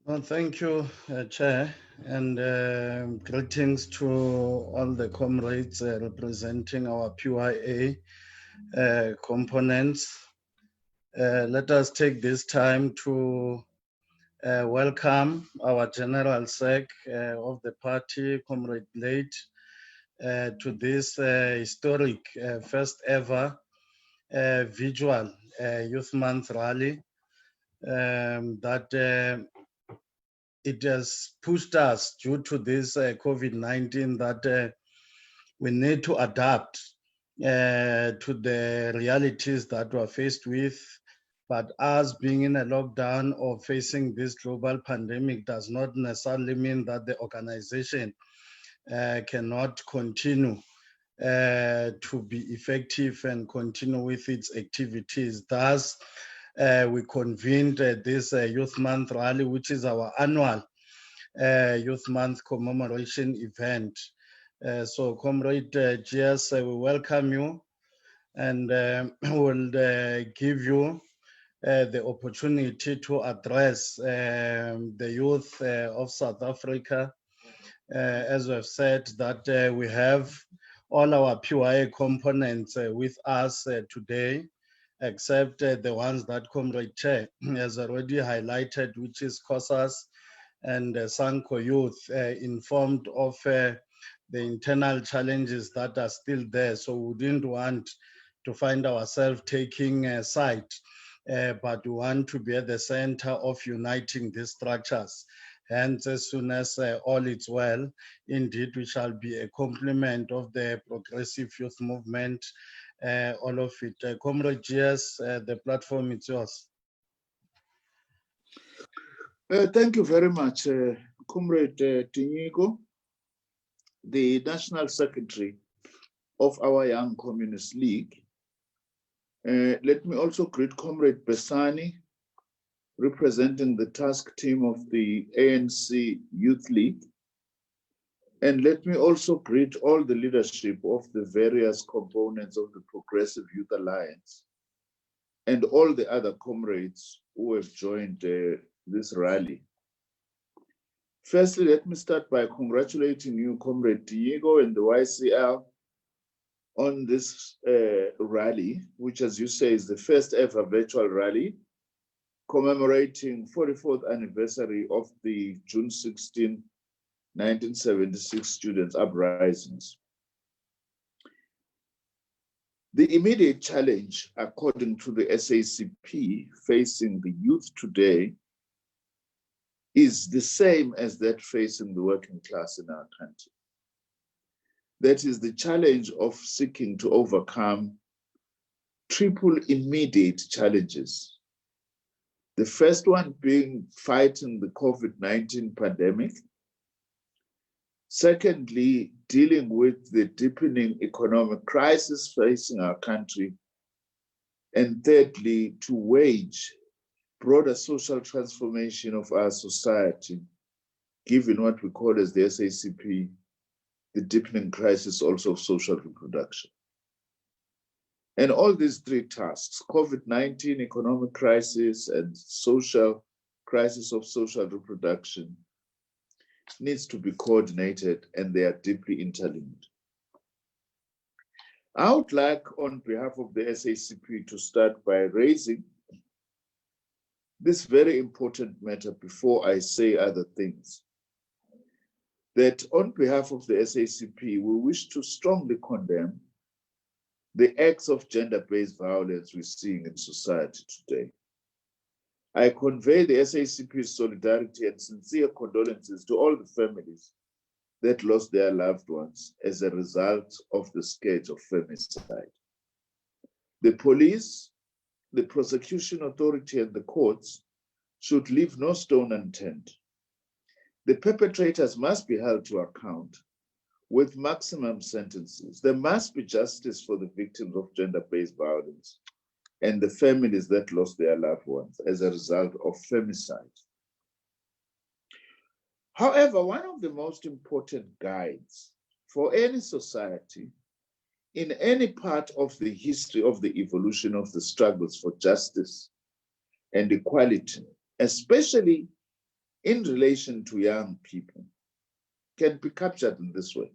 Well, thank you, Chair, and greetings to all the comrades representing our PYA components. Let us take this time to welcome our General Sec of the party, Comrade Late, to this historic first ever visual Youth Month rally that it has pushed us due to this COVID-19 that we need to adapt to the realities that we're faced with. But us being in a lockdown or facing this global pandemic does not necessarily mean that the organization cannot continue to be effective and continue with its activities. Thus, we convened this Youth Month rally, which is our annual Youth Month commemoration event. So, Comrade GS, we welcome you and will give you the opportunity to address the youth of South Africa. As we've said, that we have all our PYA components with us today, except the ones that Comrade Chair has already highlighted, which is COSAS and Sanko Youth, informed of the internal challenges that are still there. So we didn't want to find ourselves taking a side, but we want to be at the center of uniting these structures. Hence, as soon as all is well, indeed, we shall be a complement of the progressive youth movement, all of it. Comrade GS, the platform is yours. Thank you very much, Comrade Tinyigo, the National Secretary of our Young Communist League. Let me also greet Comrade Besani, representing the task team of the ANC Youth League. And let me also greet all the leadership of the various components of the Progressive Youth Alliance and all the other comrades who have joined this rally. Firstly, let me start by congratulating you, Comrade Diego and the YCL, on this rally, which, as you say, is the first ever virtual rally commemorating 44th anniversary of the June 16, 1976 students' uprisings. The immediate challenge, according to the SACP, facing the youth today is the same as that facing the working class in our country. That is the challenge of seeking to overcome triple immediate challenges. The first one being fighting the COVID-19 pandemic. Secondly, dealing with the deepening economic crisis facing our country. And thirdly, to wage broader social transformation of our society, given what we call as the SACP, the deepening crisis also of social reproduction. And all these three tasks, COVID-19, economic crisis, and social crisis of social reproduction, needs to be coordinated, and they are deeply interlinked. I would like, on behalf of the SACP, to start by raising this very important matter before I say other things. That on behalf of the SACP, we wish to strongly condemn the acts of gender-based violence we're seeing in society today. I convey the SACP's solidarity and sincere condolences to all the families that lost their loved ones as a result of the scourge of femicide. The police, the prosecution authority, and the courts should leave no stone unturned. The perpetrators must be held to account with maximum sentences. There must be justice for the victims of gender-based violence and the families that lost their loved ones as a result of femicide. However, one of the most important guides for any society in any part of the history of the evolution of the struggles for justice and equality, especially in relation to young people can be captured in this way: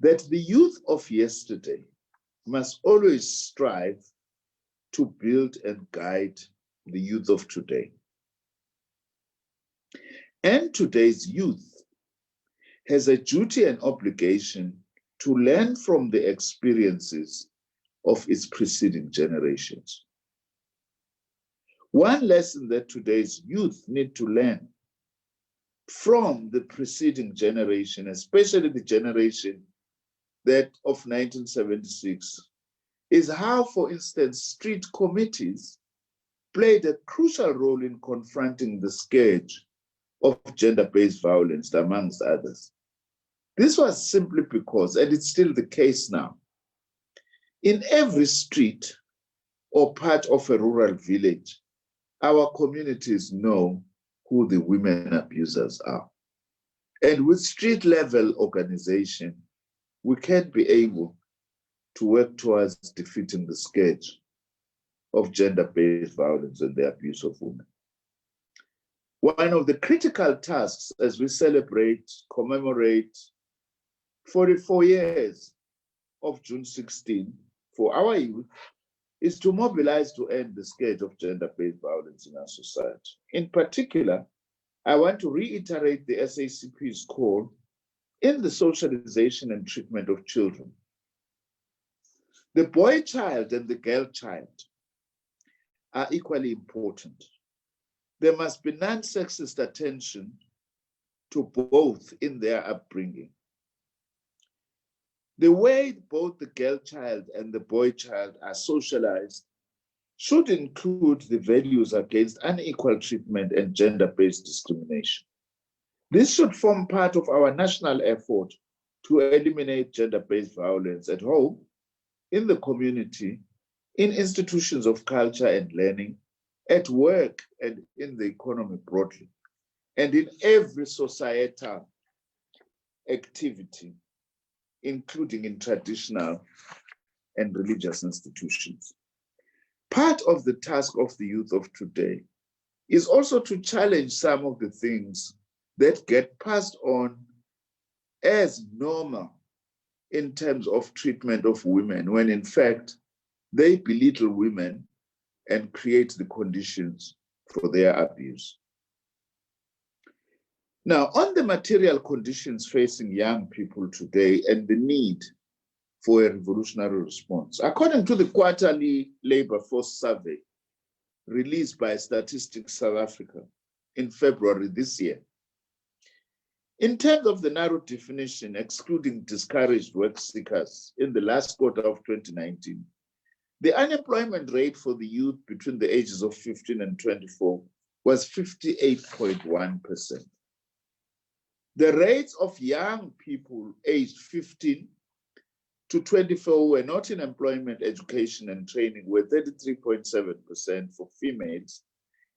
that the youth of yesterday must always strive to build and guide the youth of today. And today's youth has a duty and obligation to learn from the experiences of its preceding generations. One lesson that today's youth need to learn from the preceding generation, especially the generation that of 1976, is how, for instance, street committees played a crucial role in confronting the scourge of gender-based violence, amongst others. This was simply because, and it's still the case now, in every street or part of a rural village, our communities know who the women abusers are. And with street-level organization, we can be able to work towards defeating the scourge of gender-based violence and the abuse of women. One of the critical tasks as we commemorate 44 years of June 16 for our youth is to mobilize to end the scourge of gender-based violence in our society. In particular, I want to reiterate the SACP's call in the socialization and treatment of children. The boy child and the girl child are equally important. There must be non-sexist attention to both in their upbringing. The way both the girl child and the boy child are socialized should include the values against unequal treatment and gender-based discrimination. This should form part of our national effort to eliminate gender-based violence at home, in the community, in institutions of culture and learning, at work and in the economy broadly, and in every societal activity, including in traditional and religious institutions. Part of the task of the youth of today is also to challenge some of the things that get passed on as normal in terms of treatment of women, when in fact they belittle women and create the conditions for their abuse. Now, on the material conditions facing young people today and the need for a revolutionary response, according to the quarterly labor force survey released by Statistics South Africa in February this year, in terms of the narrow definition, excluding discouraged work seekers in the last quarter of 2019, the unemployment rate for the youth between the ages of 15 and 24 was 58.1%. The rates of young people aged 15 to 24 who were not in employment, education, and training were 33.7% for females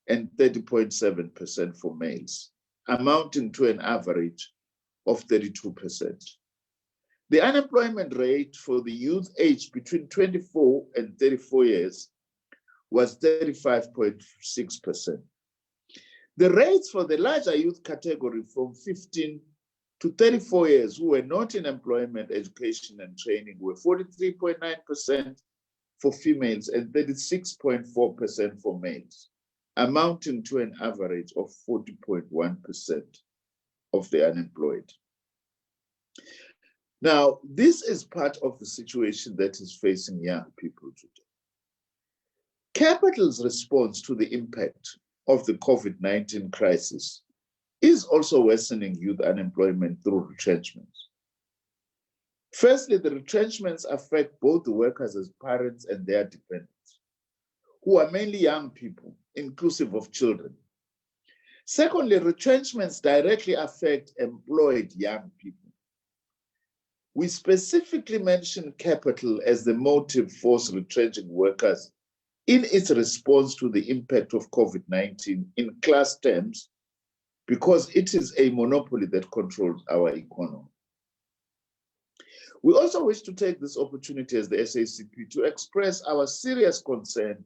and 30.7% for males, amounting to an average of 32%. The unemployment rate for the youth aged between 24 and 34 years was 35.6%. The rates for the larger youth category from 15 to 34 years who were not in employment, education, and training were 43.9% for females and 36.4% for males, amounting to an average of 40.1% of the unemployed. Now, this is part of the situation that is facing young people today. Capital's response to the impact of the COVID-19 crisis is also worsening youth unemployment through retrenchments. Firstly, the retrenchments affect both the workers as parents and their dependents, who are mainly young people, inclusive of children. Secondly, retrenchments directly affect employed young people. We specifically mention capital as the motive force retrenching workers in its response to the impact of COVID-19 in class terms, because it is a monopoly that controls our economy. We also wish to take this opportunity as the SACP to express our serious concern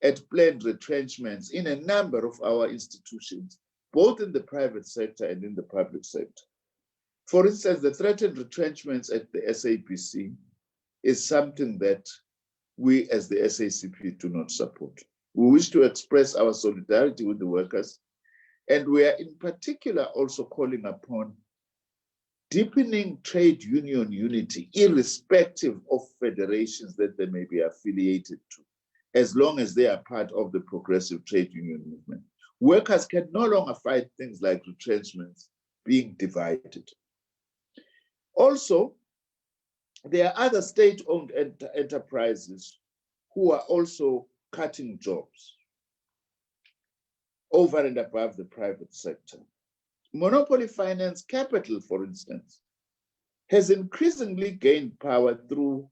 at planned retrenchments in a number of our institutions, both in the private sector and in the public sector. For instance, the threatened retrenchments at the SAPC is something that we as the SACP do not support. We wish to express our solidarity with the workers, and we are in particular also calling upon deepening trade union unity, irrespective of federations that they may be affiliated to, as long as they are part of the progressive trade union movement. Workers can no longer fight things like retrenchments being divided. Also, there are other state-owned enterprises who are also cutting jobs over and above the private sector. Monopoly finance capital, for instance, has increasingly gained power through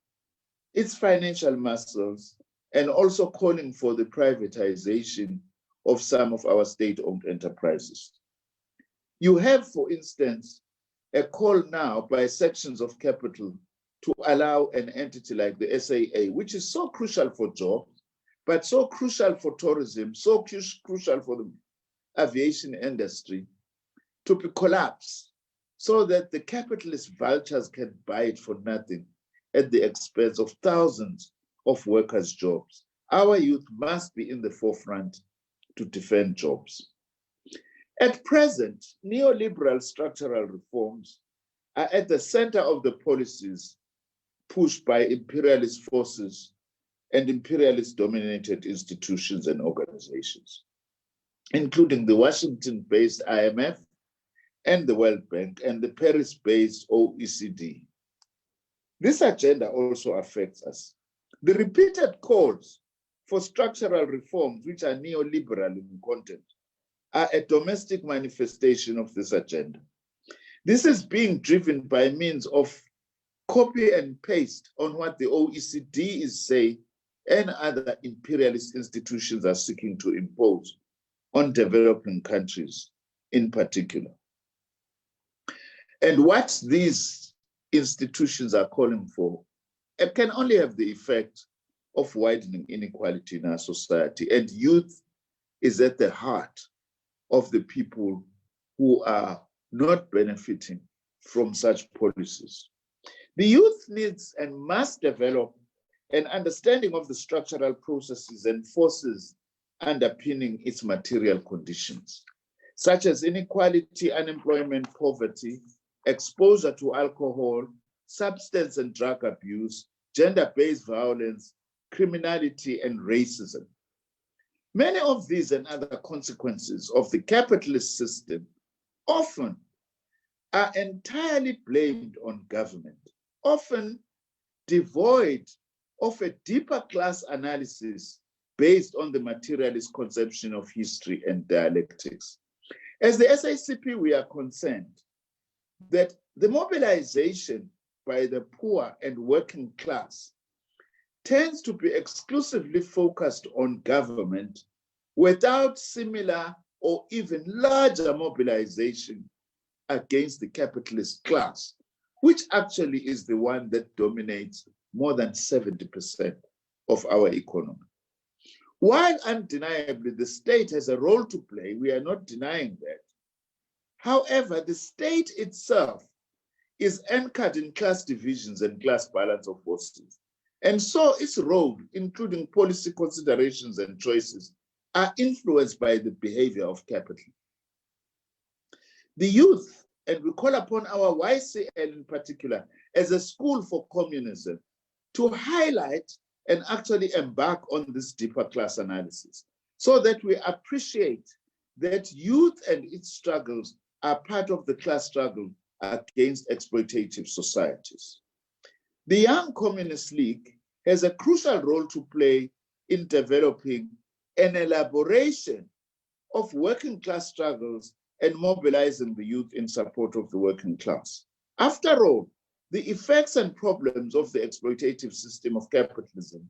its financial muscles and also calling for the privatization of some of our state-owned enterprises. You have, for instance, a call now by sections of capital to allow an entity like the SAA, which is so crucial for jobs, but so crucial for tourism, so crucial for the aviation industry, to be collapsed so that the capitalist vultures can buy it for nothing at the expense of thousands of workers' jobs. Our youth must be in the forefront to defend jobs. At present, neoliberal structural reforms are at the center of the policies pushed by imperialist forces and imperialist-dominated institutions and organizations, including the Washington-based IMF and the World Bank and the Paris-based OECD. This agenda also affects us. The repeated calls for structural reforms, which are neoliberal in content, are a domestic manifestation of this agenda. This is being driven by means of copy and paste on what the OECD is saying and other imperialist institutions are seeking to impose on developing countries in particular. And what these institutions are calling for, it can only have the effect of widening inequality in our society. And youth is at the heart of the people who are not benefiting from such policies. The youth needs and must develop an understanding of the structural processes and forces underpinning its material conditions, such as inequality, unemployment, poverty, exposure to alcohol, substance and drug abuse, gender-based violence, criminality, and racism. Many of these and other consequences of the capitalist system often are entirely blamed on government, often devoid of a deeper class analysis based on the materialist conception of history and dialectics. As the SACP, we are concerned that the mobilization by the poor and working class tends to be exclusively focused on government without similar or even larger mobilization against the capitalist class, which actually is the one that dominates more than 70% of our economy. While undeniably the state has a role to play, we are not denying that. However, the state itself is anchored in class divisions and class balance of forces. And so its role, including policy considerations and choices, are influenced by the behavior of capital. The youth, and we call upon our YCL in particular, as a school for communism, to highlight and actually embark on this deeper class analysis so that we appreciate that youth and its struggles are part of the class struggle against exploitative societies. The Young Communist League has a crucial role to play in developing an elaboration of working class struggles and mobilizing the youth in support of the working class. After all, the effects and problems of the exploitative system of capitalism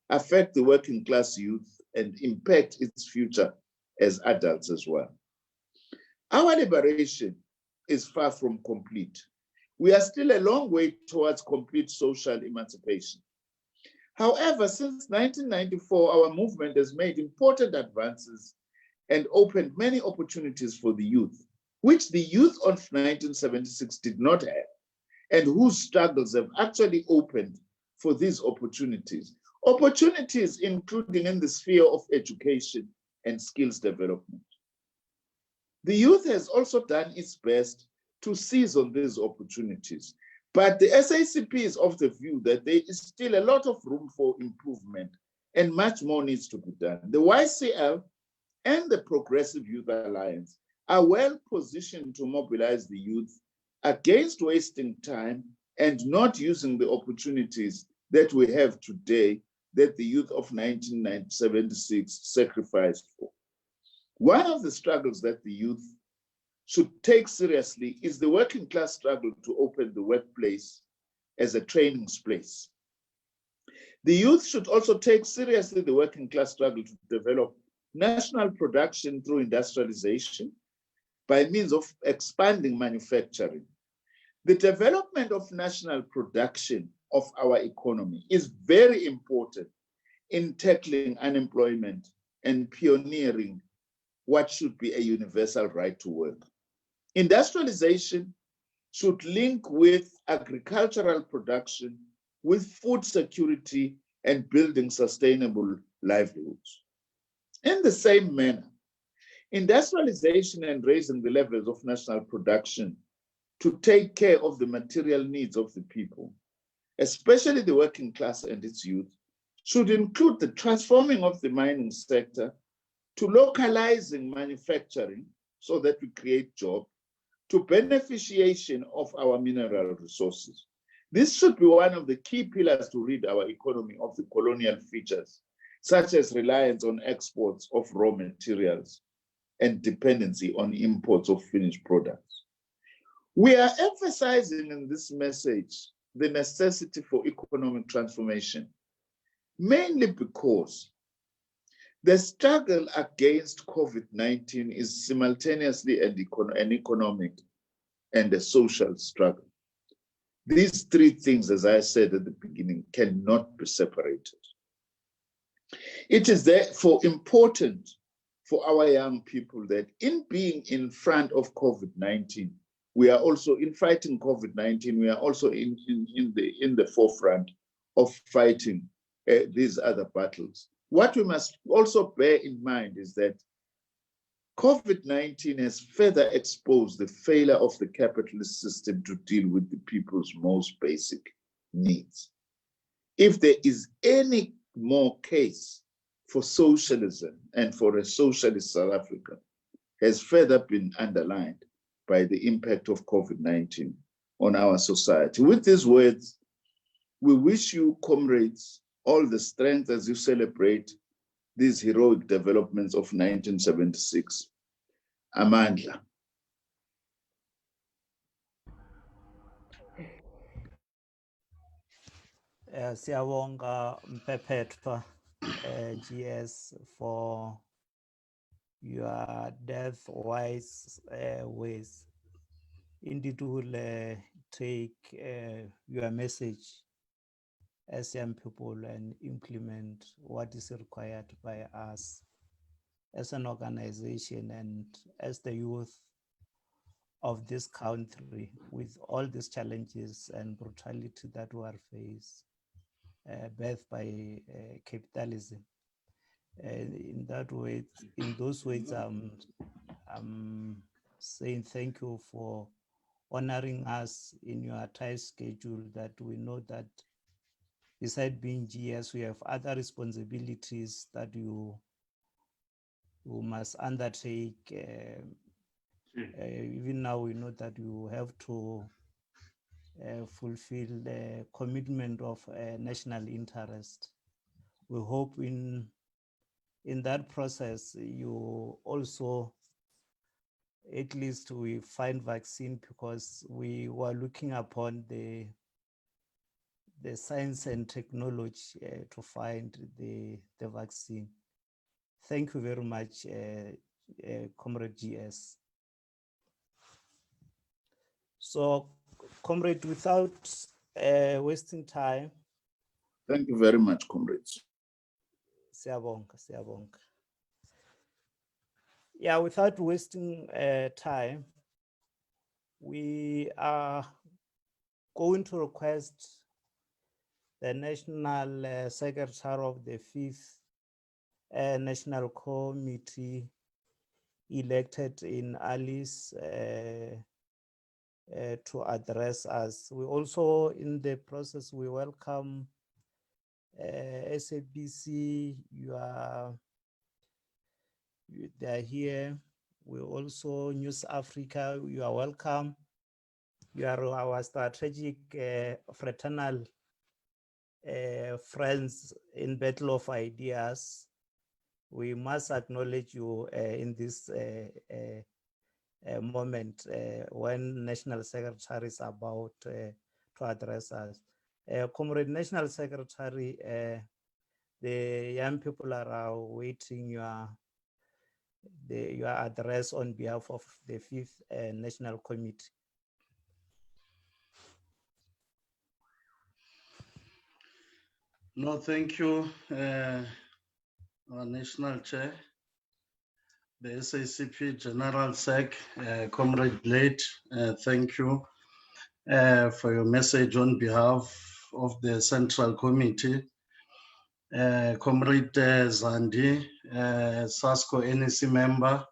affect the working class youth and impact its future as adults as well. Our liberation is far from complete. We are still a long way towards complete social emancipation. However, since 1994, our movement has made important advances and opened many opportunities for the youth, which the youth of 1976 did not have, and whose struggles have actually opened for these opportunities. Opportunities including in the sphere of education and skills development. The youth has also done its best to seize on these opportunities, but the SACP is of the view that there is still a lot of room for improvement and much more needs to be done. The YCL and the Progressive Youth Alliance are well positioned to mobilize the youth against wasting time and not using the opportunities that we have today that the youth of 1976 sacrificed for. One of the struggles that the youth should take seriously is the working class struggle to open the workplace as a training space. The youth should also take seriously the working class struggle to develop national production through industrialization by means of expanding manufacturing. The development of national production of our economy is very important in tackling unemployment and pioneering what should be a universal right to work. Industrialization should link with agricultural production, with food security, and building sustainable livelihoods. In the same manner, industrialization and raising the levels of national production to take care of the material needs of the people, especially the working class and its youth, should include the transforming of the mining sector to localizing manufacturing so that we create jobs, to beneficiation of our mineral resources. This should be one of the key pillars to rid our economy of the colonial features, such as reliance on exports of raw materials and dependency on imports of finished products. We are emphasizing in this message the necessity for economic transformation, mainly because the struggle against COVID-19 is simultaneously an economic and a social struggle. These three things, as I said at the beginning, cannot be separated. It is therefore important for our young people that in being in front of COVID-19, we are also in fighting COVID-19, we are also in the forefront of fighting these other battles. What we must also bear in mind is that COVID-19 has further exposed the failure of the capitalist system to deal with the people's most basic needs. If there is any more case for socialism and for a socialist South Africa, has further been underlined by the impact of COVID-19 on our society. With these words, we wish you, comrades, all the strength as you celebrate these heroic developments of 1976. Amandla. Siyabonga Mpephethwa GS for your death-wise ways. Indeed, will take your message as young people and implement what is required by us as an organization and as the youth of this country with all these challenges and brutality that we are faced, birthed by capitalism. In that way, in those ways, I'm saying thank you for honoring us in your tight schedule, that we know that beside being GS, we have other responsibilities that you must undertake. Even now, we know that you have to fulfill the commitment of national interest. We hope in that process, you also, at least we find vaccine, because we were looking upon the science and technology to find the vaccine. Thank you very much, Comrade GS. So, Comrade, without wasting time, Thank you very much, comrades. Siyabonga, siyabonga. Yeah, without wasting time, we are going to request the National Secretary of the 5th National Committee elected in Alice to address us. We also, in the process, we welcome SABC, they are here. We also, News Africa, you are welcome. You are our strategic fraternal friends in battle of ideas. We must acknowledge you in this moment when National Secretary is about to address us. Comrade National Secretary, the young people are waiting your address on behalf of the 5th National Committee. No, thank you, our National Chair, the SACP General Sec, Comrade Blade, thank you for your message on behalf of the Central Committee. Comrade Zandi, SASCO NEC member,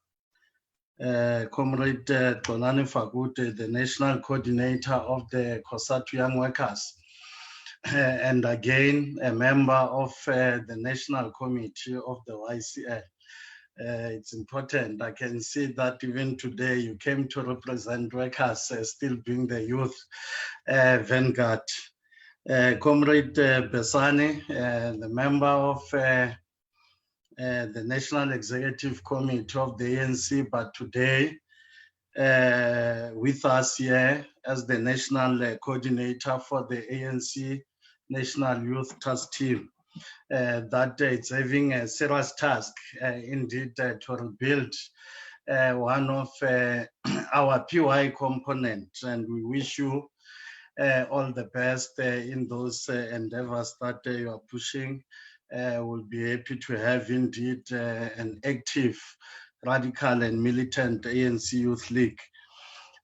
Comrade Tonani Fagute, the National Coordinator of the COSATU Young Workers, and again, a member of the National Committee of the YCL. It's important. I can see that even today you came to represent workers still being the youth vanguard. Comrade Besani, the member of the National Executive Committee of the ANC, but today with us here as the National Coordinator for the ANC National Youth Task Team. That it's having a serious task indeed to rebuild one of our PY components, and we wish you all the best in those endeavors that you are pushing. We'll be happy to have indeed an active, radical and militant ANC Youth League.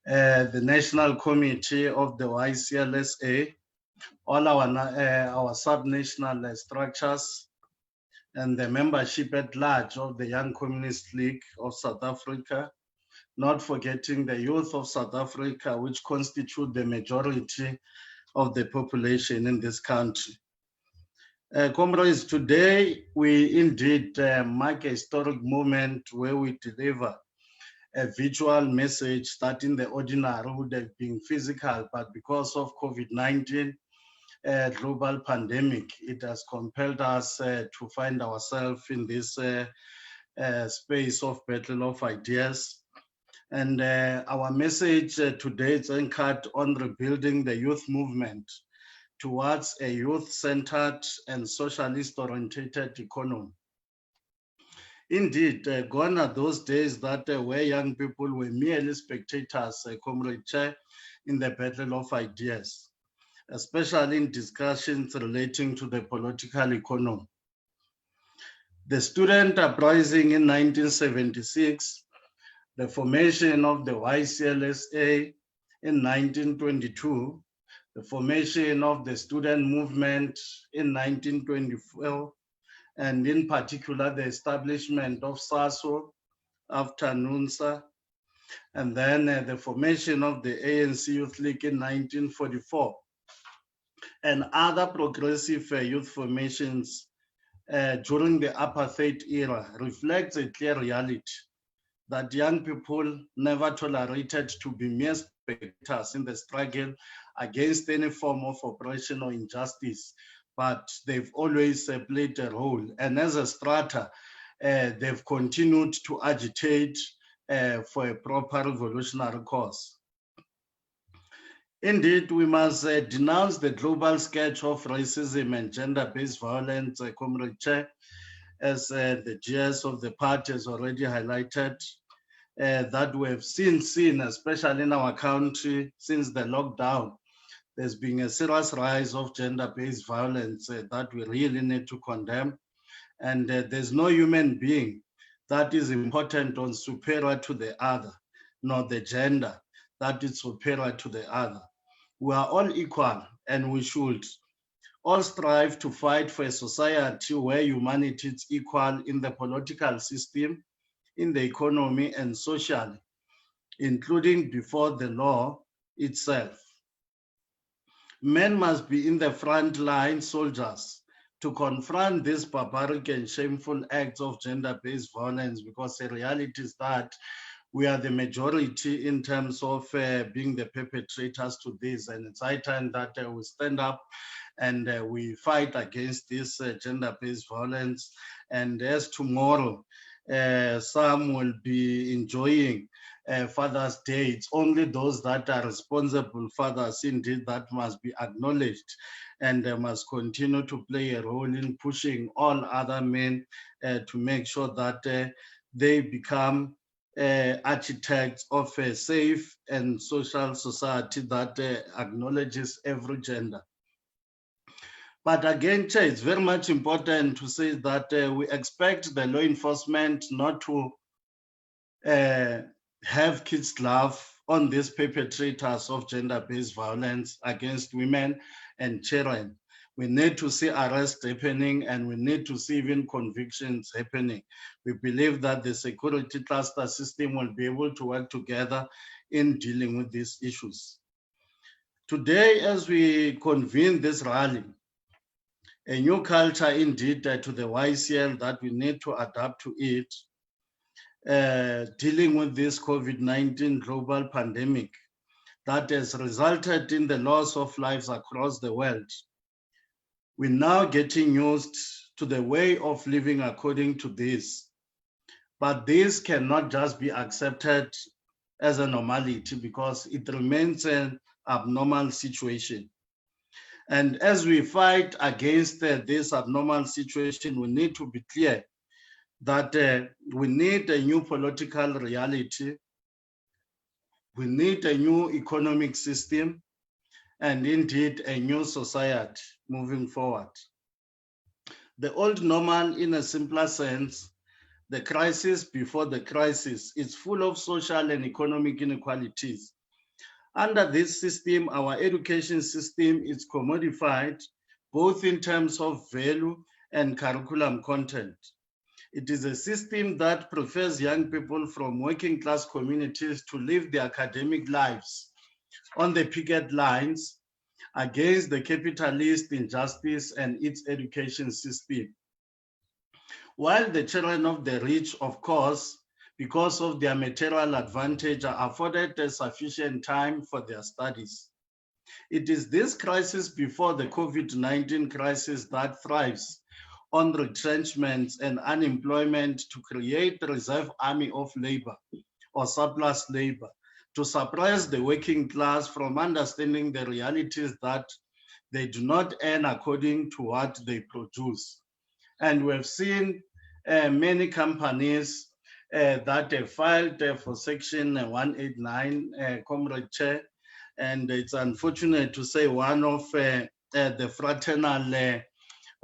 The National Committee of the YCLSA, all our sub-national structures, and the membership at large of the Young Communist League of South Africa, not forgetting the youth of South Africa, which constitute the majority of the population in this country. Comrades, today we indeed mark a historic moment where we deliver a virtual message that in the ordinary would have been physical, but because of COVID-19 global pandemic, it has compelled us to find ourselves in this space of battle of ideas. And our message today is anchored on rebuilding the youth movement towards a youth-centered and socialist-oriented economy. Indeed, gone are those days that where young people were merely spectators, Comrade Chair, in the battle of ideas, especially in discussions relating to the political economy. The student uprising in 1976, the formation of the YCLSA in 1922, the formation of the student movement in 1924, and in particular the establishment of SASO after NUNSA, and then the formation of the ANC Youth League in 1944, and other progressive youth formations during the apartheid era reflects a clear reality that young people never tolerated to be mere spectators in the struggle against any form of oppression or injustice, but they've always played a role. And as a strata, they've continued to agitate for a proper revolutionary cause. Indeed, we must denounce the global scourge of racism and gender-based violence, Comrade Chair, as the GS of the party has already highlighted, that we have seen, especially in our country since the lockdown, there's been a serious rise of gender-based violence that we really need to condemn. And there's no human being that is important or superior to the other, nor the gender that is superior to the other. We are all equal, and we should all strive to fight for a society where humanity is equal in the political system, in the economy, and socially, including before the law itself. Men must be in the front line soldiers to confront these barbaric and shameful acts of gender-based violence, because the reality is that we are the majority in terms of being the perpetrators to this. And it's high time that we stand up and we fight against this gender-based violence. And as tomorrow, some will be enjoying Father's Day. It's only those that are responsible fathers indeed that must be acknowledged, and must continue to play a role in pushing all other men to make sure that they become architects of a safe and social society that acknowledges every gender. But again, Chair, it's very much important to say that we expect the law enforcement not to have kids' glove on these perpetrators of gender-based violence against women and children. We need to see arrests happening, and we need to see even convictions happening. We believe that the security cluster system will be able to work together in dealing with these issues. Today, as we convene this rally, a new culture indeed to the YCL that we need to adapt to it, dealing with this COVID-19 global pandemic that has resulted in the loss of lives across the world. We're now getting used to the way of living according to this. But this cannot just be accepted as a normality, because it remains an abnormal situation. And as we fight against this abnormal situation, we need to be clear that we need a new political reality, we need a new economic system, and indeed a new society moving forward. The old normal, in a simpler sense, the crisis before the crisis, is full of social and economic inequalities. Under this system, our education system is commodified, both in terms of value and curriculum content. It is a system that prefers young people from working class communities to live their academic lives on the picket lines against the capitalist injustice and its education system. While the children of the rich, of course, because of their material advantage, are afforded a sufficient time for their studies. It is this crisis before the COVID-19 crisis that thrives on retrenchments and unemployment to create a reserve army of labor or surplus labor, to suppress the working class from understanding the realities that they do not earn according to what they produce. And we've seen many companies that have filed for Section 189, Comrade Chair, and it's unfortunate to say one of the fraternal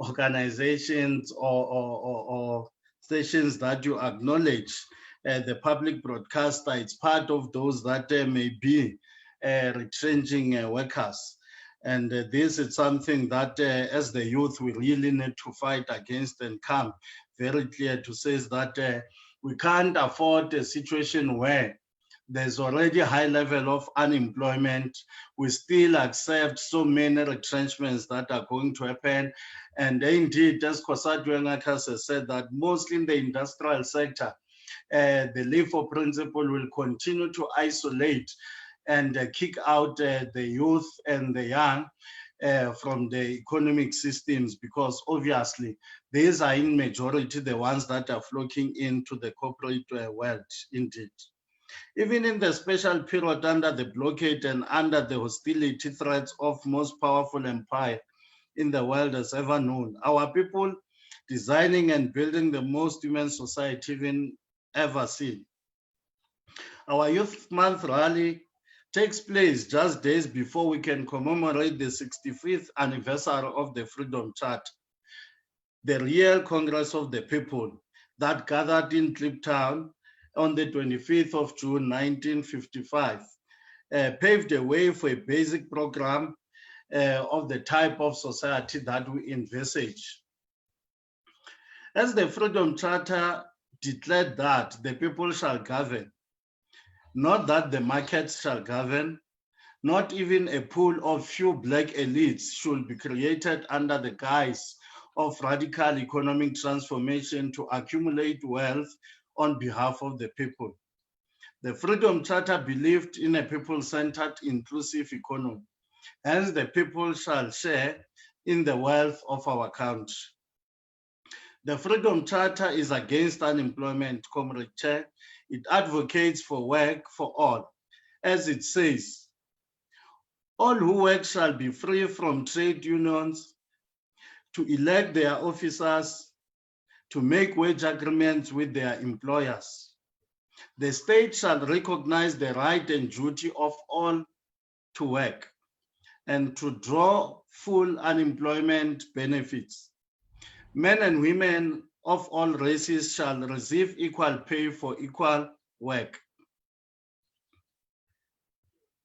organizations or stations that you acknowledge, the public broadcaster, it's part of those that may be retrenching workers. And this is something that as the youth, we really need to fight against and come very clear to say that we can't afford a situation where there's already a high level of unemployment. We still accept so many retrenchments that are going to happen. And indeed, as Kosatu Ngakas has said, that mostly in the industrial sector, the LIFO principle will continue to isolate and kick out the youth and the young from the economic systems, because obviously these are in majority the ones that are flocking into the corporate world indeed. Even in the special period under the blockade and under the hostility threats of most powerful empire in the world has ever known, our people designing and building the most human society even ever seen. Our Youth Month rally takes place just days before we can commemorate the 65th anniversary of the Freedom Charter, the real Congress of the People that gathered in Kliptown on the 25th of June, 1955, paved the way for a basic program of the type of society that we envisage. As the Freedom Charter declared that the people shall govern, not that the markets shall govern, not even a pool of few black elites should be created under the guise of radical economic transformation to accumulate wealth on behalf of the people. The Freedom Charter believed in a people-centered inclusive economy. Hence, the people shall share in the wealth of our country. The Freedom Charter is against unemployment, Comrade Chair. It advocates for work for all. As it says, all who work shall be free from trade unions, to elect their officers, to make wage agreements with their employers. The state shall recognize the right and duty of all to work and to draw full unemployment benefits. Men and women of all races shall receive equal pay for equal work.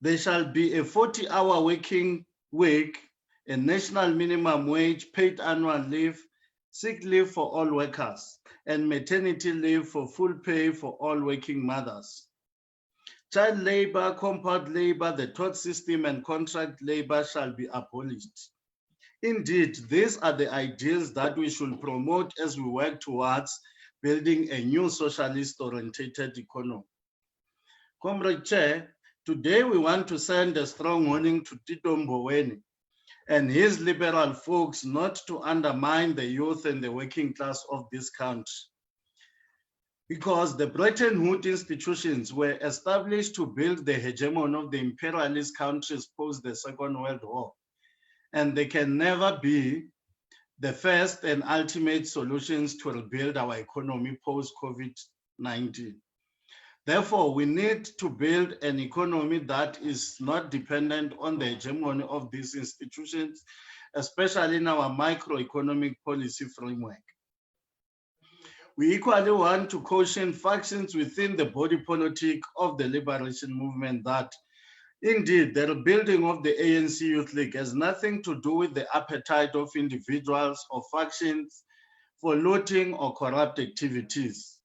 There shall be a 40-hour working week, a national minimum wage, paid annual leave, sick leave for all workers, and maternity leave for full pay for all working mothers. Child labor, compound labor, the tort system, and contract labor shall be abolished. Indeed, these are the ideals that we should promote as we work towards building a new socialist-oriented economy. Comrade Chair, today we want to send a strong warning to Tito Mboweni and his liberal folks not to undermine the youth and the working class of this country. Because the Bretton Woods institutions were established to build the hegemony of the imperialist countries post the Second World War. And they can never be the first and ultimate solutions to rebuild our economy post-COVID-19. Therefore, we need to build an economy that is not dependent on the hegemony of these institutions, especially in our microeconomic policy framework. We equally want to caution factions within the body politic of the liberation movement that indeed, the rebuilding of the ANC Youth League has nothing to do with the appetite of individuals or factions for looting or corrupt activities.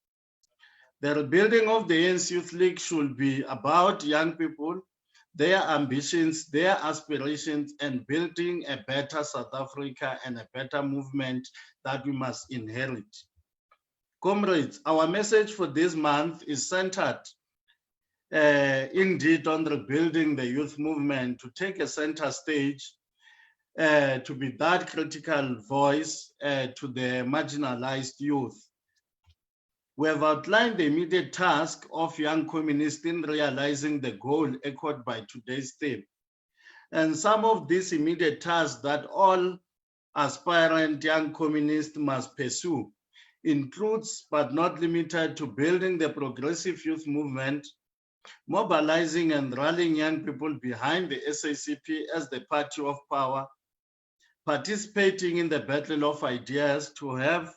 The rebuilding of the ANC Youth League should be about young people, their ambitions, their aspirations, and building a better South Africa and a better movement that we must inherit. Comrades, our message for this month is centered indeed on rebuilding the youth movement, to take a center stage, to be that critical voice to the marginalized youth. We have outlined the immediate task of young communists in realizing the goal echoed by today's theme. And some of these immediate tasks that all aspirant young communists must pursue includes, but not limited to, building the progressive youth movement, mobilizing and rallying young people behind the SACP as the party of power, participating in the battle of ideas to have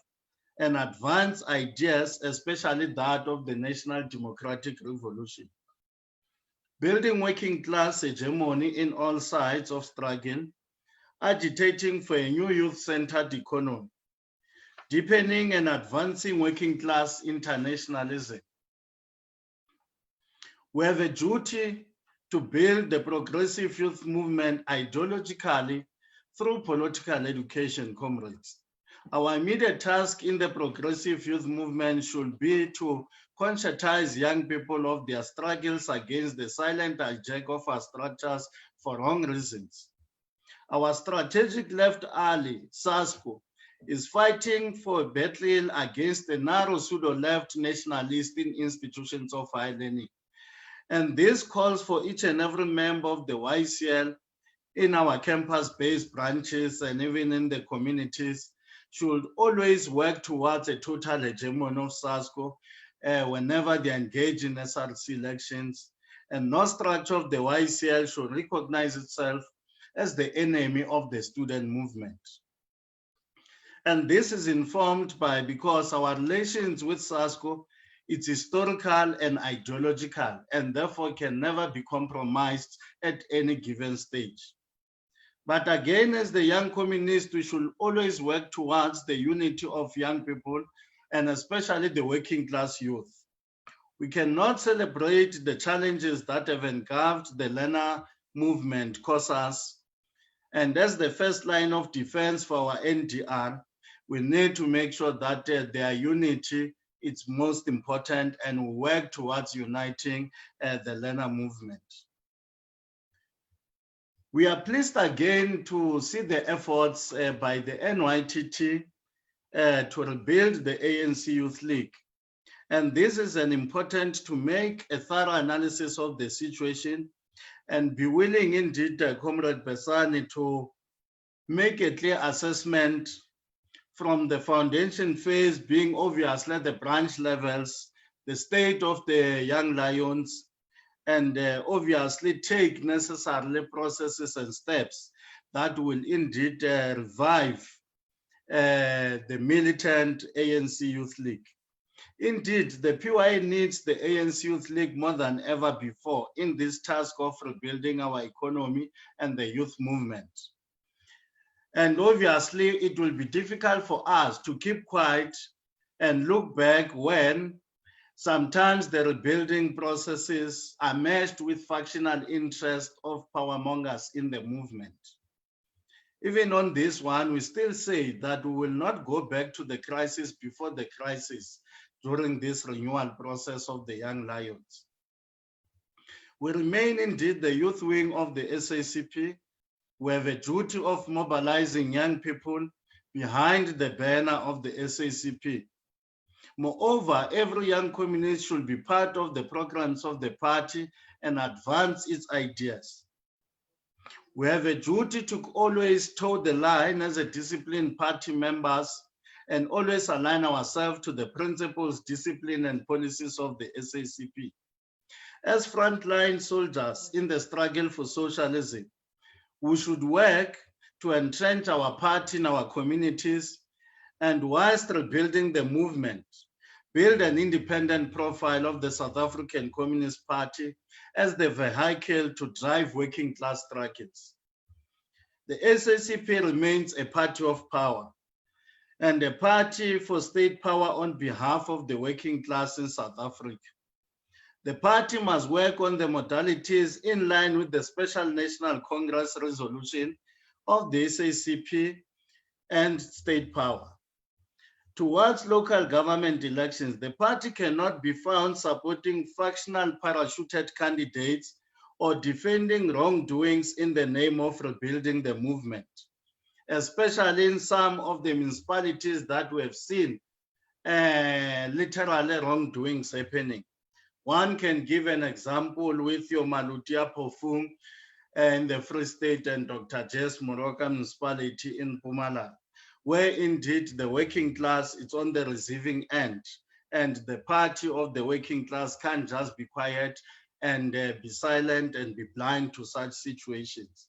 and advance ideas, especially that of the National Democratic Revolution. Building working class hegemony in all sides of struggle, agitating for a new youth-centered economy, deepening and advancing working class internationalism. We have a duty to build the progressive youth movement ideologically through political education, comrades. Our immediate task in the progressive youth movement should be to conscientize young people of their struggles against the silent hijack of our structures for wrong reasons. Our strategic left ally, SASCO, is fighting for a battle against the narrow pseudo-left nationalist institutions of higher learning. And this calls for each and every member of the YCL in our campus-based branches and even in the communities should always work towards a total hegemony of SASCO whenever they engage in SRC elections, and no structure of the YCL should recognize itself as the enemy of the student movement. And this is informed by because our relations with SASCO, it's historical and ideological, and therefore can never be compromised at any given stage. But again, as the young communists, we should always work towards the unity of young people, and especially the working class youth. We cannot celebrate the challenges that have engulfed the learner movement cause us. And as the first line of defense for our NDR, we need to make sure that their unity is most important, and we work towards uniting the learner movement. We are pleased again to see the efforts by the NYTT to rebuild the ANC Youth League. And this is an important to make a thorough analysis of the situation and be willing indeed, Comrade Besani, to make a clear assessment from the foundation phase being obviously the branch levels, the state of the young lions, and obviously take necessary processes and steps that will indeed revive the militant ANC Youth League. Indeed, the PYA needs the ANC Youth League more than ever before in this task of rebuilding our economy and the youth movement. And obviously, it will be difficult for us to keep quiet and look back when sometimes the rebuilding processes are meshed with factional interest of powermongers in the movement. Even on this one, we still say that we will not go back to the crisis before the crisis during this renewal process of the Young Lions. We remain indeed the youth wing of the SACP. We have a duty of mobilizing young people behind the banner of the SACP. Moreover, every young communist should be part of the programs of the party and advance its ideas. We have a duty to always toe the line as a disciplined party members and always align ourselves to the principles, discipline, and policies of the SACP. As frontline soldiers in the struggle for socialism, we should work to entrench our party in our communities, and whilst rebuilding the movement, build an independent profile of the South African Communist Party as the vehicle to drive working class struggles. The SACP remains a party of power and a party for state power on behalf of the working class in South Africa. The party must work on the modalities in line with the Special National Congress resolution of the SACP and state power. Towards local government elections, the party cannot be found supporting factional parachuted candidates or defending wrongdoings in the name of rebuilding the movement, especially in some of the municipalities that we have seen literally wrongdoings happening. One can give an example with your Malutia Pofung in the Free State and Dr. Jess Moroka municipality in Mpumalanga, where indeed the working class is on the receiving end, and the party of the working class can't just be quiet and be silent and be blind to such situations.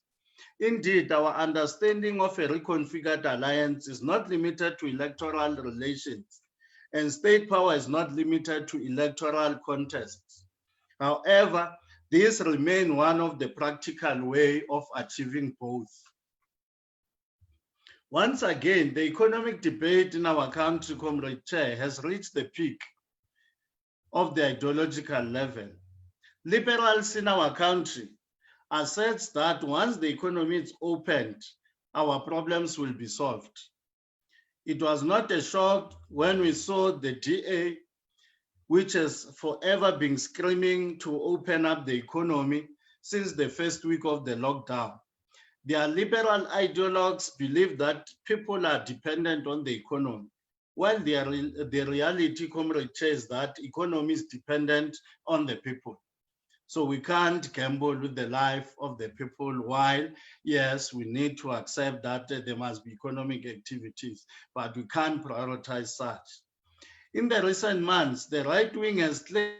Indeed, our understanding of a reconfigured alliance is not limited to electoral relations, and state power is not limited to electoral contests. However, these remain one of the practical way of achieving both. Once again, the economic debate in our country, Comrade Chair, has reached the peak of the ideological level. Liberals in our country asserts that once the economy is opened, our problems will be solved. It was not a shock when we saw the DA, which has forever been screaming to open up the economy since the first week of the lockdown. Their liberal ideologues believe that people are dependent on the economy, while the reality, Comrade Chair, is that economy is dependent on the people. So we can't gamble with the life of the people, while, yes, we need to accept that there must be economic activities, but we can't prioritize such. In the recent months, the right wing has claimed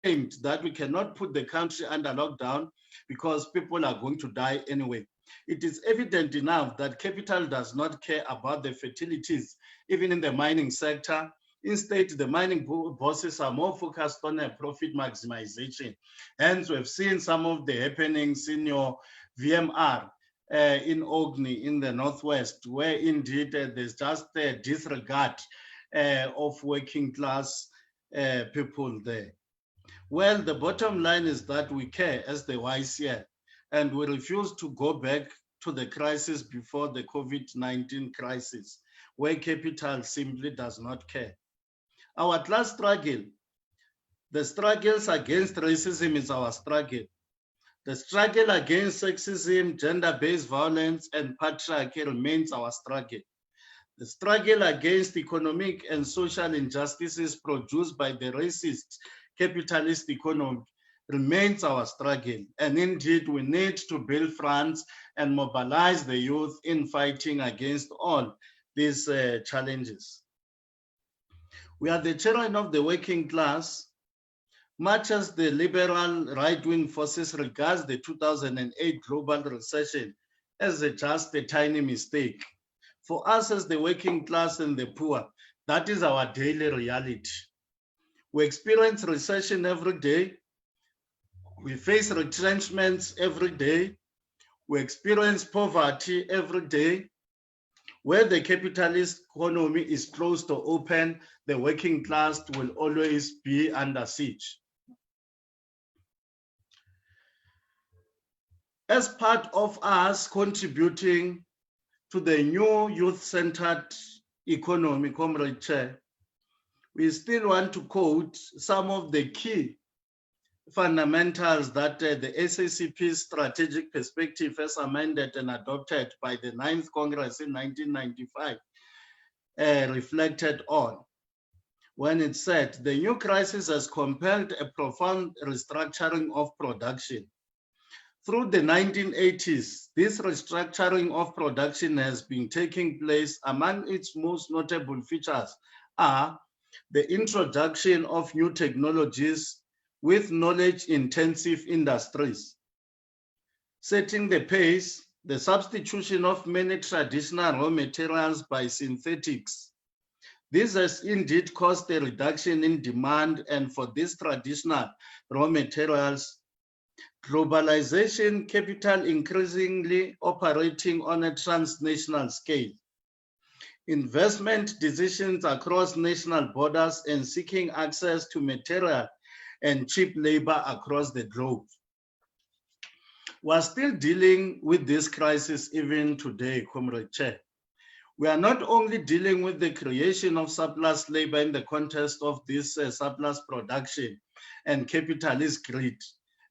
claimed that we cannot put the country under lockdown because people are going to die anyway. It is evident enough that capital does not care about the fatalities, even in the mining sector. Instead, the mining bosses are more focused on a profit maximization. Hence, we've seen some of the happenings in your VMR in Ogni in the Northwest, where indeed there's just a disregard of working class people there. Well, the bottom line is that we care as the YCL, and we refuse to go back to the crisis before the COVID-19 crisis, where capital simply does not care. Our class struggle, the struggles against racism is our struggle. The struggle against sexism, gender-based violence, and patriarchy remains our struggle. The struggle against economic and social injustices produced by the racist capitalist economy remains our struggle. And indeed, we need to build fronts and mobilize the youth in fighting against all these challenges. We are the children of the working class. Much as the liberal right-wing forces regards the 2008 global recession as just a tiny mistake, for us as the working class and the poor, that is our daily reality. We experience recession every day. We face retrenchments every day. We experience poverty every day. Where the capitalist economy is closed or open, the working class will always be under siege. As part of us contributing to the new youth-centered economy, Comrade Chair, we still want to quote some of the key fundamentals that the SACP strategic perspective as amended and adopted by the 9th Congress in 1995 reflected on, when it said, the new crisis has compelled a profound restructuring of production. Through the 1980s, this restructuring of production has been taking place. Among its most notable features are the introduction of new technologies with knowledge-intensive industries, setting the pace, the substitution of many traditional raw materials by synthetics. This has indeed caused a reduction in demand, and for these traditional raw materials, globalization capital increasingly operating on a transnational scale. Investment decisions across national borders and seeking access to material and cheap labor across the globe. We are still dealing with this crisis even today, Comrade Chair. We are not only dealing with the creation of surplus labor in the context of this surplus production and capitalist greed,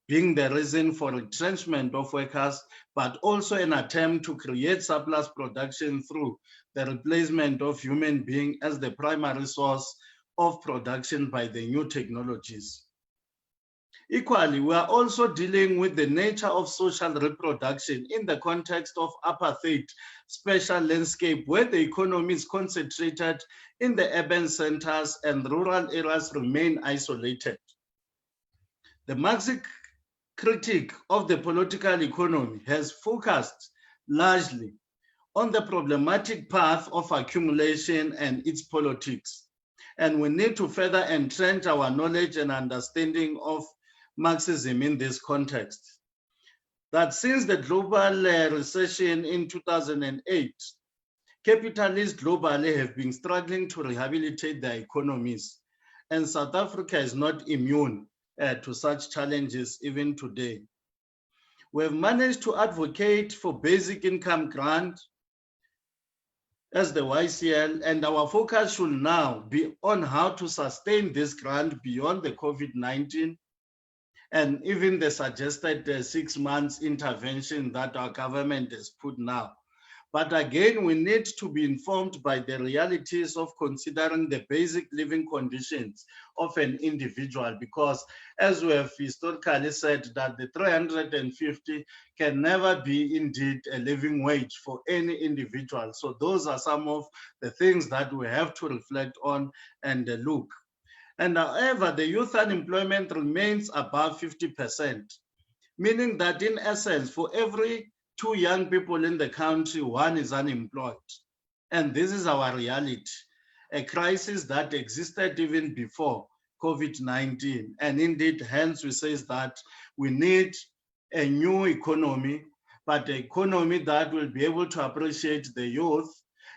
being the reason for retrenchment of workers, but also an attempt to create surplus production through the replacement of human beings as the primary source of production by the new technologies. Equally, we are also dealing with the nature of social reproduction in the context of apartheid special landscape, where the economy is concentrated in the urban centers and rural areas remain isolated. The Marxist critique of the political economy has focused largely on the problematic path of accumulation and its politics. And we need to further entrench our knowledge and understanding of Marxism in this context. That since the global recession in 2008, capitalists globally have been struggling to rehabilitate their economies, and South Africa is not immune to such challenges even today. We have managed to advocate for basic income grant as the YCL, and our focus should now be on how to sustain this grant beyond the COVID-19 and even the suggested 6 months intervention that our government has put now. But again, we need to be informed by the realities of considering the basic living conditions of an individual, because as we have historically said, that the 350 can never be indeed a living wage for any individual. So those are some of the things that we have to reflect on and look. And however, the youth unemployment remains above 50%, meaning that in essence, for every 2 young people in the country, 1 is unemployed. And this is our reality, a crisis that existed even before COVID-19. And indeed, hence we say that we need a new economy, but an economy that will be able to appreciate the youth,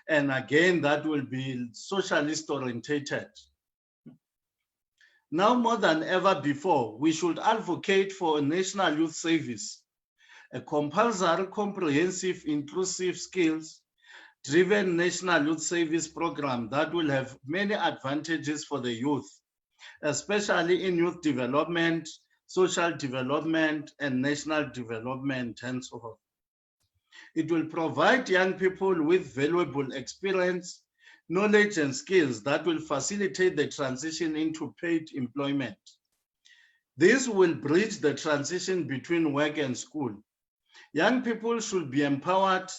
and again, that will be socialist orientated. Now more than ever before, we should advocate for a national youth service, a compulsory, comprehensive, inclusive, skills-driven national youth service program that will have many advantages for the youth, especially in youth development, social development, and national development, and so on. It will provide young people with valuable experience, knowledge, and skills that will facilitate the transition into paid employment. This will bridge the transition between work and school. Young people should be empowered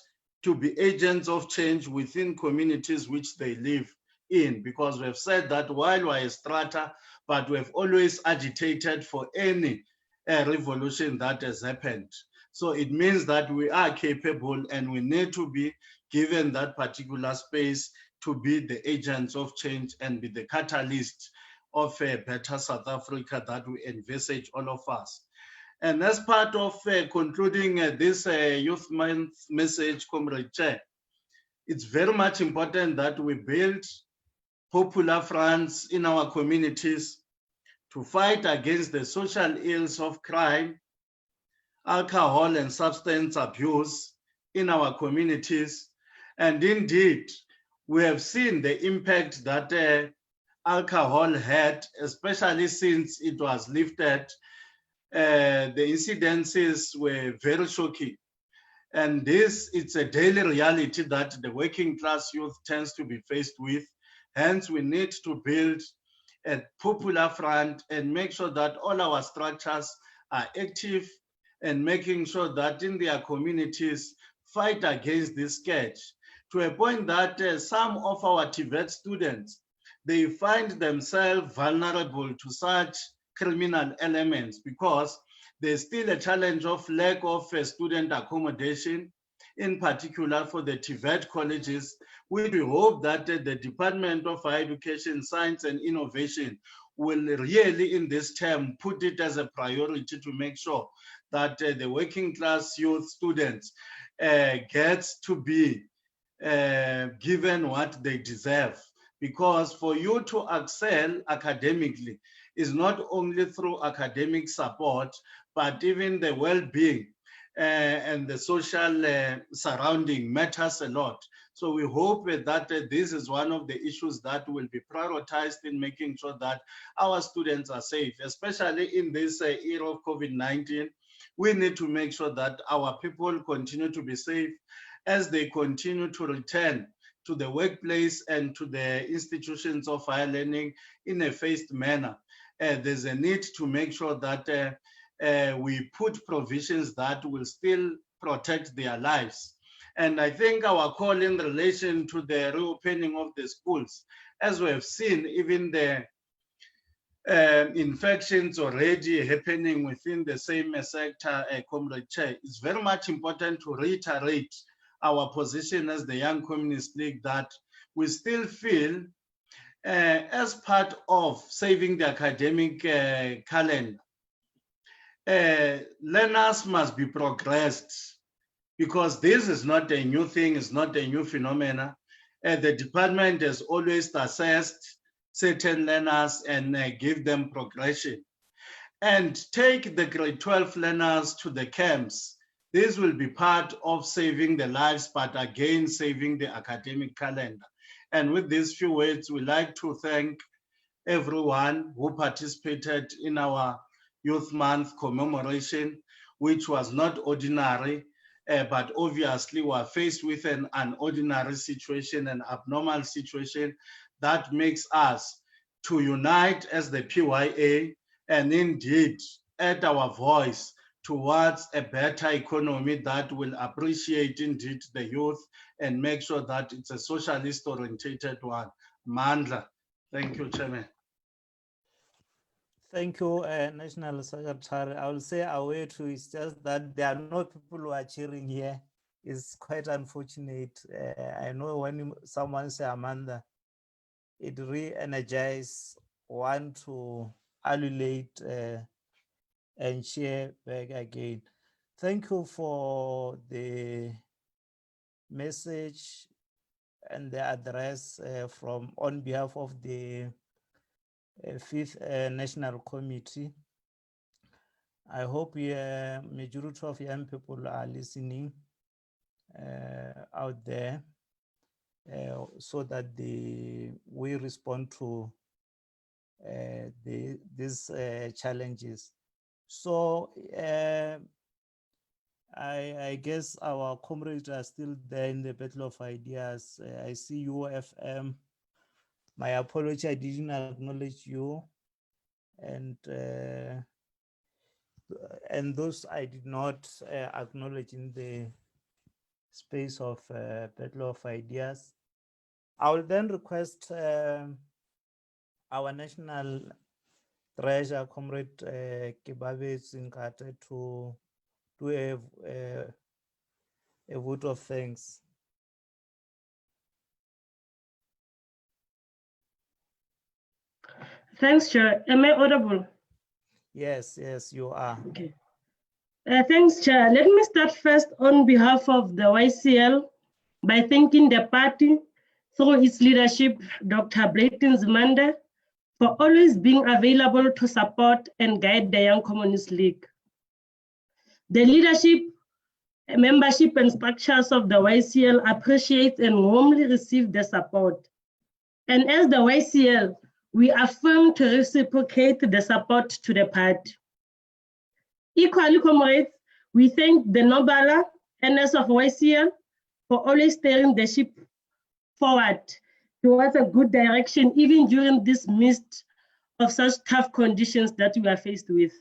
to be agents of change within communities which they live in, because we've said that while we're a strata, but we've always agitated for any revolution that has happened. So it means that we are capable and we need to be given that particular space to be the agents of change and be the catalyst of a better South Africa that we envisage, all of us. And as part of concluding this Youth Month message, Comrade Chair, it's very much important that we build popular fronts in our communities to fight against the social ills of crime, alcohol and substance abuse in our communities. And indeed, we have seen the impact that alcohol had, especially since it was lifted. The incidences were very shocking. And this, it's a daily reality that the working class youth tends to be faced with. Hence, we need to build a popular front and make sure that all our structures are active and making sure that in their communities fight against this scourge, to a point that some of our TVET students, they find themselves vulnerable to such criminal elements because there's still a challenge of lack of student accommodation, in particular for the TVET colleges. We hope that the Department of Higher Education, Science and Innovation will really in this term put it as a priority to make sure that the working class youth students gets to be given what they deserve. Because for you to excel academically is not only through academic support, but even the well-being and the social surrounding matters a lot. So we hope that this is one of the issues that will be prioritized in making sure that our students are safe, especially in this era of COVID-19. We need to make sure that our people continue to be safe as they continue to return to the workplace and to the institutions of higher learning in a phased manner. There's a need to make sure that we put provisions that will still protect their lives. And I think our call in relation to the reopening of the schools, as we have seen, even the infections already happening within the same sector, Comrade Chair, it's very much important to reiterate our position as the Young Communist League that we still feel as part of saving the academic calendar, learners must be progressed, because this is not a new thing, it's not a new phenomena. The department has always assessed certain learners and give them progression. And take the grade 12 learners to the camps. This will be part of saving the lives, but again, saving the academic calendar. And with these few words, we'd like to thank everyone who participated in our Youth Month commemoration, which was not ordinary, but obviously we're faced with an unordinary situation, an abnormal situation that makes us to unite as the PYA and indeed add our voice towards a better economy that will appreciate indeed the youth and make sure that it's a socialist orientated one. Mandla. Thank you, Chairman. Thank you, National Secretary. I will say away to, it's just that there are no people who are cheering here. It's quite unfortunate. I know when someone say Amanda, it re-energizes one to allulate and cheer back again. Thank you for the message and the address from on behalf of the Fifth National Committee. I hope majority of young people are listening out there so that we respond to these challenges. So I guess our comrades are still there in the battle of ideas. I see UFM. My apology, I didn't acknowledge you. And those I did not acknowledge in the space of battle of ideas. I will then request our national treasurer, Comrade Kibabe Zinkate, to do a vote of thanks. Thanks, Chair. Am I audible? Yes, you are. Okay. Thanks, Chair. Let me start first on behalf of the YCL by thanking the party through its leadership, Dr. Nzimande, for always being available to support and guide the Young Communist League. The leadership, membership, and structures of the YCL appreciate and warmly receive the support. And as the YCL, we affirm to reciprocate the support to the party. Equally, comrades, we thank the Nobala, NS of YCL, for always steering the ship forward towards a good direction, even during this midst of such tough conditions that we are faced with.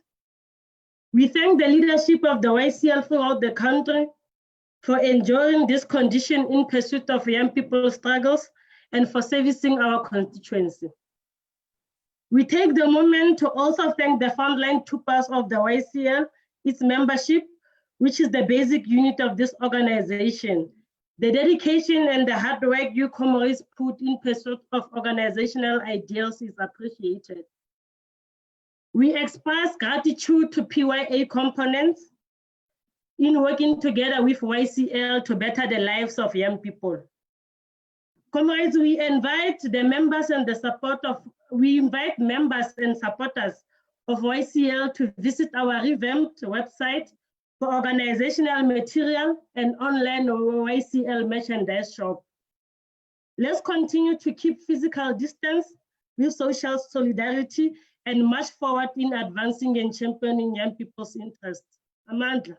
We thank the leadership of the YCL throughout the country for enduring this condition in pursuit of young people's struggles and for servicing our constituency. We take the moment to also thank the frontline troopers of the YCL, its membership, which is the basic unit of this organization. The dedication and the hard work you comrades put in pursuit of organizational ideals is appreciated. We express gratitude to PYA components in working together with YCL to better the lives of young people. Comrades, we invite the members and the support of, we invite members and supporters of YCL to visit our revamped website for organizational material and online YCL merchandise shop. Let's continue to keep physical distance with social solidarity and march forward in advancing and championing young people's interests. Amanda.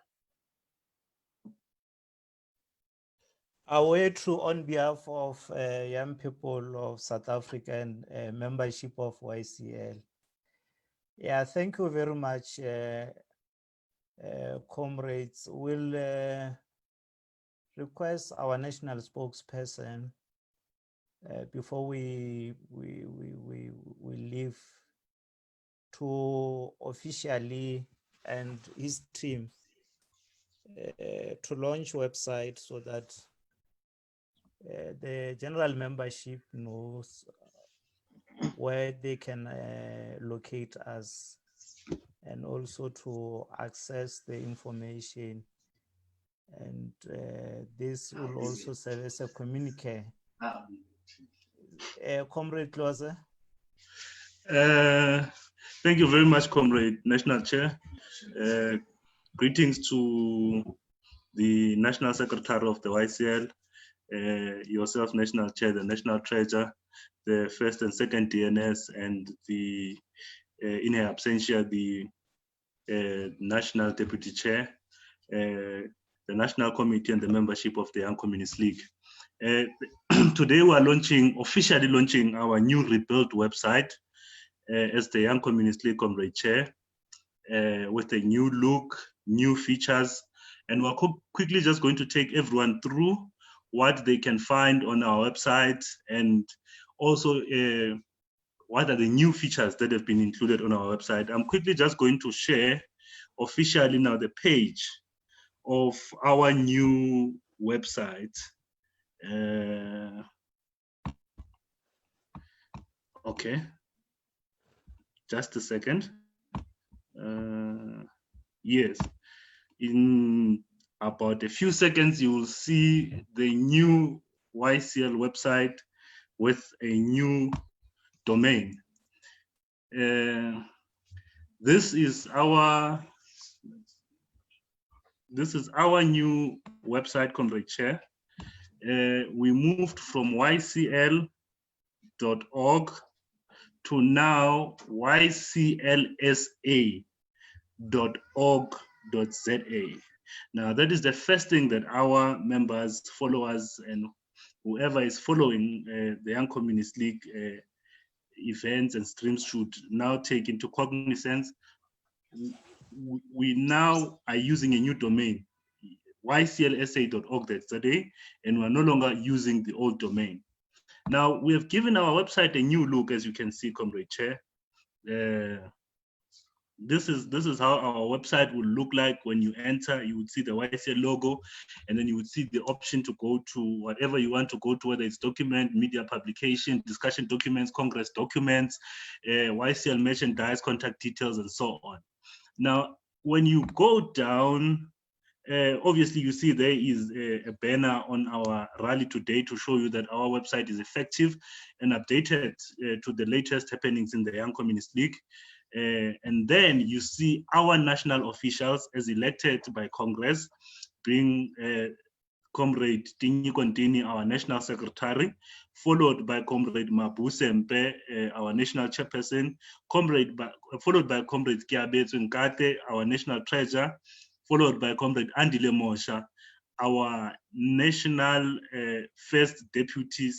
Away to on behalf of young people of South Africa and membership of YCL. Yeah, thank you very much, comrades. We'll request our national spokesperson before we leave to officially and his team to launch website so that the general membership knows where they can locate us and also to access the information. And this will also serve as a communique. Comrade Closer. Thank you very much, Comrade National Chair. Greetings to the National Secretary of the YCL, yourself, National Chair, the National Treasurer, the first and second DNS, and the in her absentia, the National Deputy Chair, the National Committee, and the membership of the Young Communist League. Today we are officially launching our new rebuilt website as the Young Communist League Comrade Chair, with a new look, new features, and we're quickly just going to take everyone through what they can find on our website, and also what are the new features that have been included on our website. I'm quickly just going to share officially now the page of our new website. Okay, just a second. Yes, in about a few seconds, you will see the new YCL website with a new domain. This is our new website, Comrade Chair. We moved from YCL.org to now YCLSA.org.za. Now, that is the first thing that our members, followers, and whoever is following the Young Communist League events and streams should now take into cognizance. We now are using a new domain, YCLSA.org.za, and we're no longer using the old domain. Now, we have given our website a new look, as you can see, Comrade Chair. This is how our website will look like. When you enter, you would see the YCL logo, and then you would see the option to go to whatever you want to go to, whether it's document, media publication, discussion documents, Congress documents, YCL merchandise, contact details, and so on. Now, when you go down, obviously you see there is a banner on our rally today to show you that our website is effective and updated to the latest happenings in the Young Communist League. And then you see our national officials as elected by Congress, being Comrade Tinyi Kontini, our national secretary, followed by Comrade Mabuse Mpe, our national chairperson, followed by Comrade Kiabetsu Nkate, our national treasurer, followed by Comrade Andile Mosha, our national first deputy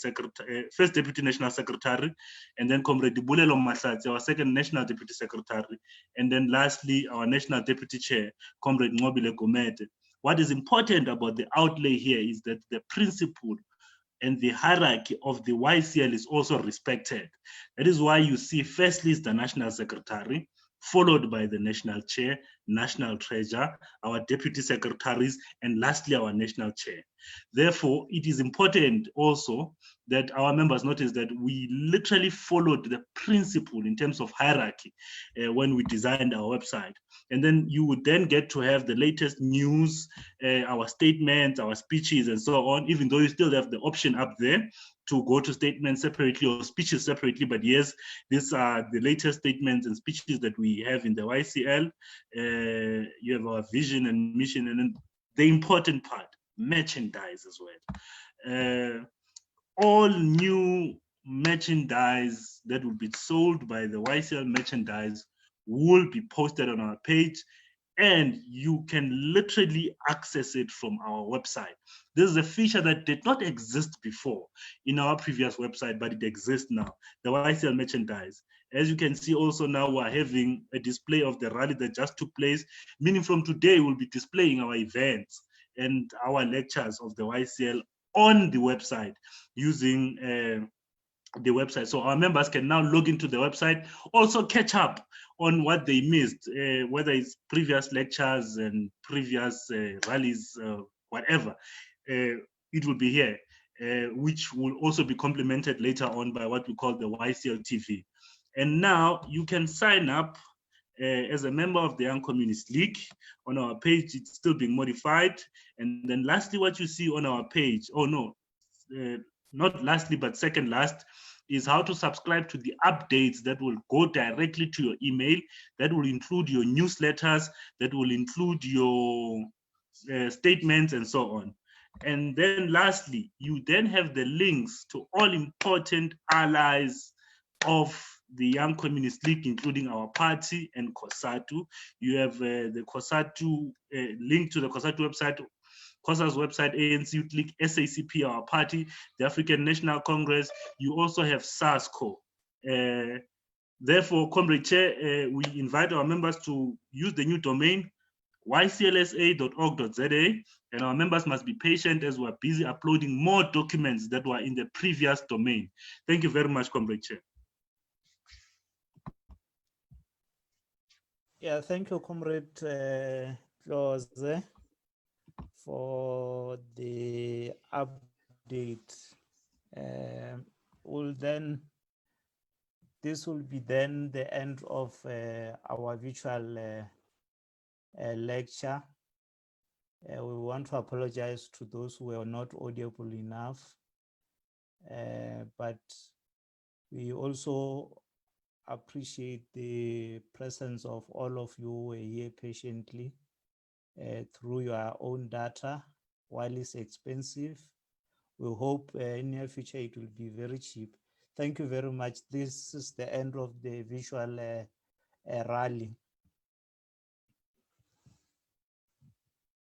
national secretary, and then Comrade Bulelo Mahlatsi, our second national deputy secretary, and then lastly, our national deputy chair, Comrade Ngobile Gomete. What is important about the outlay here is that the principle and the hierarchy of the YCL is also respected. That is why you see firstly is the national secretary, followed by the national chair, national treasurer, our deputy secretaries, and lastly, our national chair. Therefore, it is important also that our members notice that we literally followed the principle in terms of hierarchy when we designed our website. And then you would then get to have the latest news, our statements, our speeches, and so on, even though you still have the option up there to go to statements separately or speeches separately. But yes, these are the latest statements and speeches that we have in the YCL. You have our vision and mission, and then the important part, merchandise as well. All new merchandise that will be sold by the YCL merchandise will be posted on our page, and you can literally access it from our website. This is a feature that did not exist before in our previous website, but it exists now, the YCL merchandise. As you can see also now, we're having a display of the rally that just took place, meaning from today we'll be displaying our events and our lectures of the YCL on the website using the website. So our members can now log into the website, also catch up on what they missed, whether it's previous lectures and previous rallies, whatever. It will be here, which will also be complemented later on by what we call the YCL TV. And now you can sign up as a member of the Young Communist League. On our page, it's still being modified. And then lastly, what you see on our page, not lastly, but second last, is how to subscribe to the updates that will go directly to your email, that will include your newsletters, that will include your statements and so on. And then lastly, you then have the links to all important allies of the Young Communist League, including our party and COSATU. You have the COSATU link to the COSATU website, COSA's website, ANC Youth League, SACP, our party, the African National Congress. You also have SASCO. Therefore, Comrade Chair, we invite our members to use the new domain, YCLSA.org.za, and our members must be patient as we are busy uploading more documents that were in the previous domain. Thank you very much, Comrade Chair. Yeah, thank you, Comrade Klose, for the update. Will then this will be then the end of our virtual lecture. We want to apologize to those who were not audible enough, but we also appreciate the presence of all of you who were here patiently through your own data. While it's expensive, we hope in the near future it will be very cheap. Thank you very much. This is the end of the visual rally.